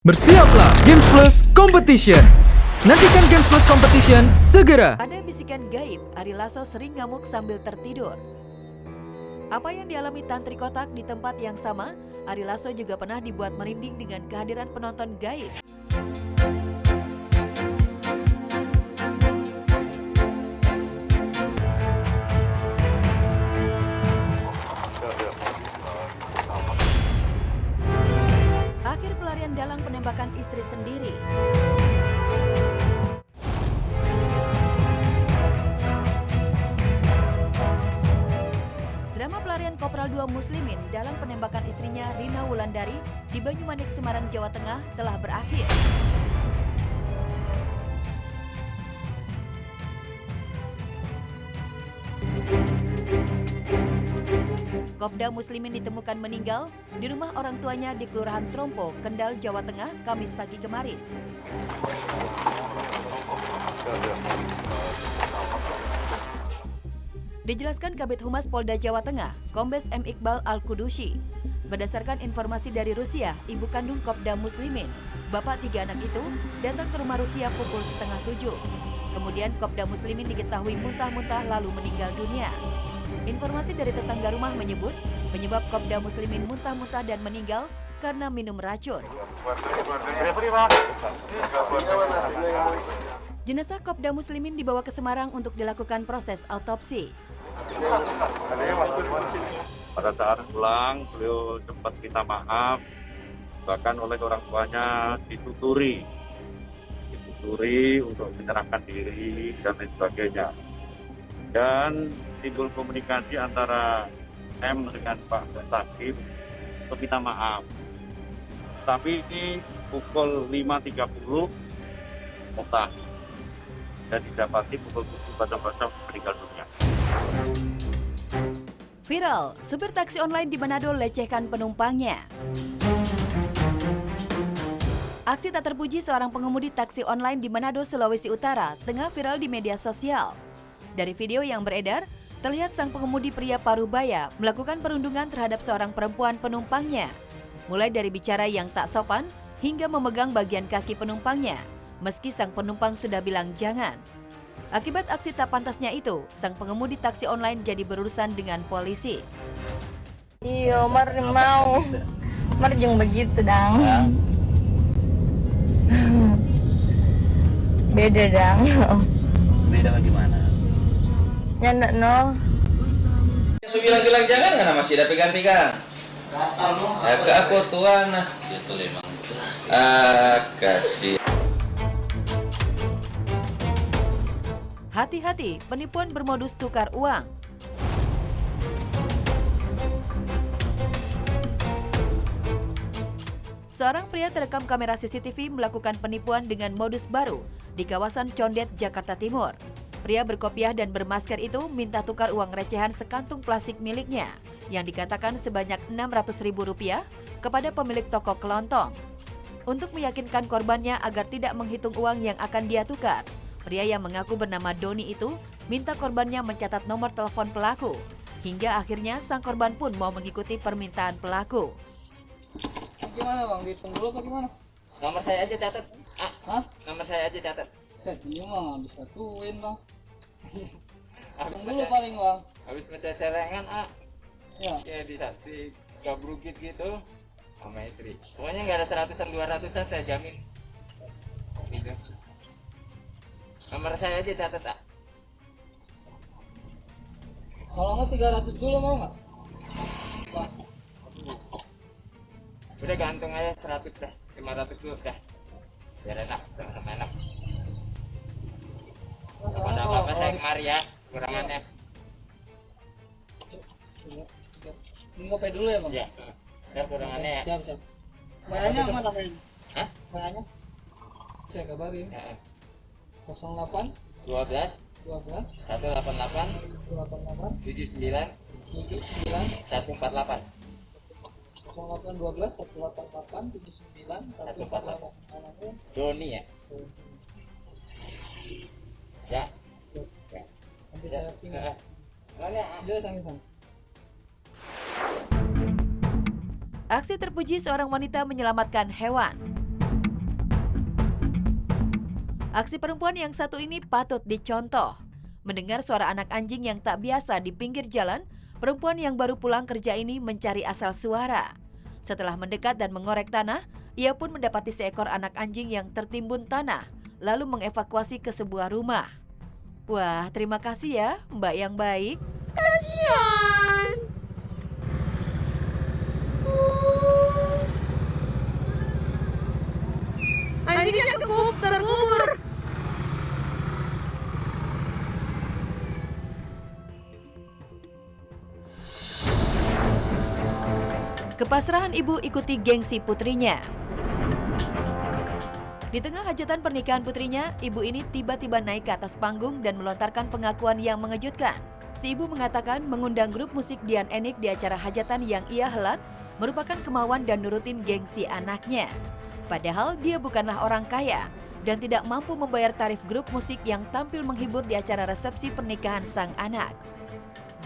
Bersiaplah Games Plus Competition. Nantikan Games Plus Competition segera. Ada bisikan gaib, Ari Lasso sering ngamuk sambil tertidur. Apa yang dialami Tantri Kotak di tempat yang sama, Ari Lasso juga pernah dibuat merinding dengan kehadiran penonton gaib. Akhir pelarian dalang penembakan istri sendiri. Drama pelarian Kopral 2 Muslimin dalam penembakan istrinya Rina Wulandari di Banyumanik, Semarang, Jawa Tengah telah berakhir. Kopda Muslimin ditemukan meninggal di rumah orang tuanya di Kelurahan Trompo, Kendal, Jawa Tengah, Kamis pagi kemarin. Dijelaskan Kabid Humas Polda Jawa Tengah, Kombes M. Iqbal Al-Kudusi. Berdasarkan informasi dari Rusia, ibu kandung Kopda Muslimin, bapak 3 anak itu, datang ke rumah Rusia pukul 6:30. Kemudian Kopda Muslimin diketahui muntah-muntah lalu meninggal dunia. Informasi dari tetangga rumah menyebut, penyebab Kopda Muslimin muntah-muntah dan meninggal karena minum racun. Jenazah Kopda Muslimin dibawa ke Semarang untuk dilakukan proses autopsi. Pada saat pulang, beliau sempat minta maaf, bahkan oleh orang tuanya dituturi untuk menyerahkan diri dan lain sebagainya. Dan timbul komunikasi antara M dengan Pak Sakib untuk minta maaf. Tapi ini pukul 5.30 muntah dan didapati pukul 7.00 meninggal dunia. Viral, supir taksi online di Manado lecehkan penumpangnya. Aksi tak terpuji seorang pengemudi taksi online di Manado, Sulawesi Utara tengah viral di media sosial. Dari video yang beredar, terlihat sang pengemudi pria Parubaya melakukan perundungan terhadap seorang perempuan penumpangnya. Mulai dari bicara yang tak sopan hingga memegang bagian kaki penumpangnya, meski sang penumpang sudah bilang jangan. Akibat aksi tak pantasnya itu, sang pengemudi taksi online jadi berurusan dengan polisi. Iya, Mar jeung begitu dang. Beda dang. Beda bagaimana? Nyanda no. Saya bilang jangan karena masih ada pegang-pegang. Ke aku tuan. Itu memang. Kasih. Hati-hati, penipuan bermodus tukar uang. Seorang pria terekam kamera CCTV melakukan penipuan dengan modus baru di kawasan Condet, Jakarta Timur. Pria berkopiah dan bermasker itu minta tukar uang recehan sekantung plastik miliknya yang dikatakan sebanyak Rp600.000 kepada pemilik toko kelontong. Untuk meyakinkan korbannya agar tidak menghitung uang yang akan dia tukar, pria yang mengaku bernama Doni itu minta korbannya mencatat nomor telepon pelaku. Hingga akhirnya sang korban pun mau mengikuti permintaan pelaku. Gimana bang, dihitung dulu apa gimana? Nomor saya aja catat. Hah? Nomor saya aja catat. Ini mah bisa tuin bang. Habis Hitung dulu paling bang. Habis baca celengan, Ya. kayak di saksi gabrukit gitu sama istri. Pokoknya nggak ada 100-an 200-an saya jamin. Gitu. Nomor saya aja catat, Kalau nggak 300 dulu mau nggak? Bang. Udah gantung aja 100 dah, 500 dulu dah. Biar enak, sama-sama enak. Kalau ada apa-apa saya kemari ya, kurangannya. Ini ngopi dulu ya bang? Ya, ya kurangannya ya. Siap. Bayarnya mana bang? Hah? Bayarnya? Saya kabarin. Ya. 08 12 12 188 288 79 79 148. 08 12 188 79 148. Anaknya Doni ya? Ya. Ya. nanti saya tinggal. Mana? Dia sama-sama. Aksi terpuji seorang wanita menyelamatkan hewan. Aksi perempuan yang satu ini patut dicontoh. Mendengar suara anak anjing yang tak biasa di pinggir jalan, perempuan yang baru pulang kerja ini mencari asal suara. Setelah mendekat dan mengorek tanah, ia pun mendapati seekor anak anjing yang tertimbun tanah, lalu mengevakuasi ke sebuah rumah. Wah, terima kasih ya, Mbak yang baik. Kasihan. Anjingnya terkubur. Kepasrahan ibu ikuti gengsi putrinya. Di tengah hajatan pernikahan putrinya, ibu ini tiba-tiba naik ke atas panggung dan melontarkan pengakuan yang mengejutkan. Si ibu mengatakan mengundang grup musik Dian Enik di acara hajatan yang ia helat merupakan kemauan dan nurutin gengsi anaknya. Padahal dia bukanlah orang kaya dan tidak mampu membayar tarif grup musik yang tampil menghibur di acara resepsi pernikahan sang anak.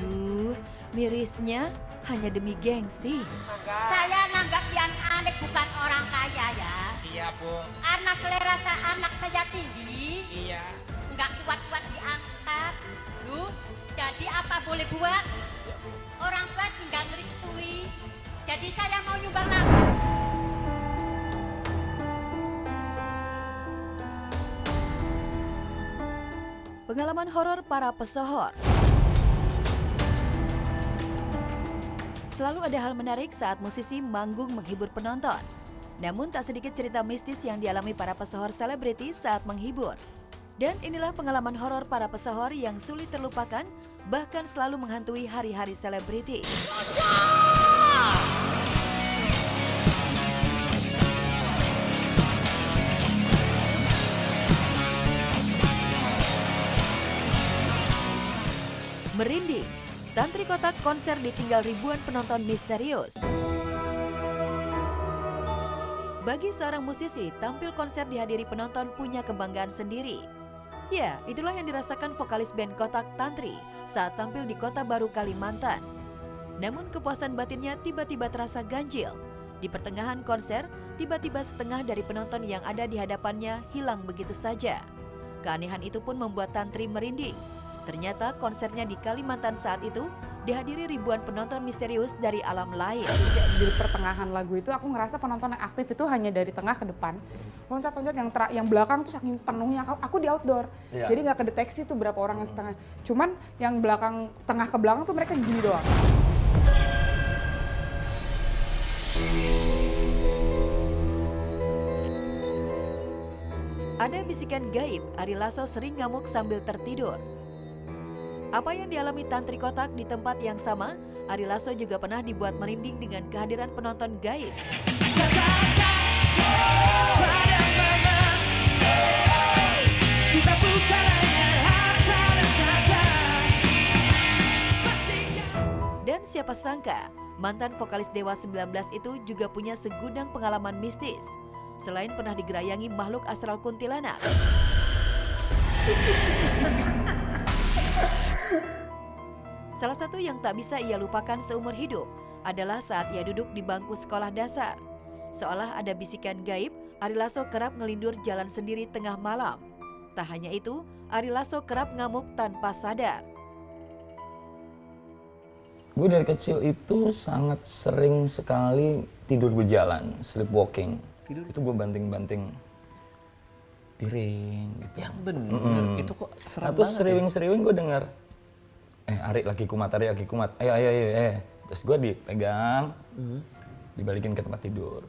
Duh, mirisnya hanya demi gengsi. Saya nanggap Dian Enik bukan orang kaya ya. Iya, Bu. Karena selera anak saya tinggi, Iya. nggak kuat-kuat diangkat. Lu, jadi apa boleh buat? Orang tua tinggal ngerestui. Jadi saya mau nyumbang lagi. Pengalaman horor para pesohor. Selalu ada hal menarik saat musisi manggung menghibur penonton. Namun tak sedikit cerita mistis yang dialami para pesohor selebriti saat menghibur. Dan inilah pengalaman horor para pesohor yang sulit terlupakan, bahkan selalu menghantui hari-hari selebriti. Merinding, Tantri Kotak konser ditinggal ribuan penonton misterius. Bagi seorang musisi, tampil konser dihadiri penonton punya kebanggaan sendiri. Ya, itulah yang dirasakan vokalis band Kotak Tantri saat tampil di Kota Baru, Kalimantan. Namun kepuasan batinnya tiba-tiba terasa ganjil. Di pertengahan konser, tiba-tiba setengah dari penonton yang ada di hadapannya hilang begitu saja. Keanehan itu pun membuat Tantri merinding. Ternyata konsernya di Kalimantan saat itu dihadiri ribuan penonton misterius dari alam lain. Di pertengahan lagu itu aku ngerasa penonton yang aktif itu hanya dari tengah ke depan. Loncat-loncat yang belakang tuh saking penuhnya, aku di outdoor. Jadi nggak kedeteksi tuh berapa orang yang setengah. Cuman yang belakang, tengah ke belakang tuh mereka gini doang. Ada bisikan gaib, Ari Lasso sering ngamuk sambil tertidur. Apa yang dialami Tantri Kotak di tempat yang sama, Ari Lasso juga pernah dibuat merinding dengan kehadiran penonton gaib. Dan siapa sangka, mantan vokalis Dewa 19 itu juga punya segudang pengalaman mistis. Selain pernah digerayangi makhluk astral kuntilanak. Salah satu yang tak bisa ia lupakan seumur hidup adalah saat ia duduk di bangku sekolah dasar. Seolah ada bisikan gaib, Ari Lasso kerap ngelindur jalan sendiri tengah malam. Tak hanya itu, Ari Lasso kerap ngamuk tanpa sadar. Gue dari kecil itu sangat sering sekali tidur berjalan, sleepwalking. Itu gue banting-banting piring gitu. Yang bener, itu kok seram Atau banget. seriwing-seriwing gue denger, Ari lagi kumat, ayo. Terus gue dipegang, dibalikin ke tempat tidur.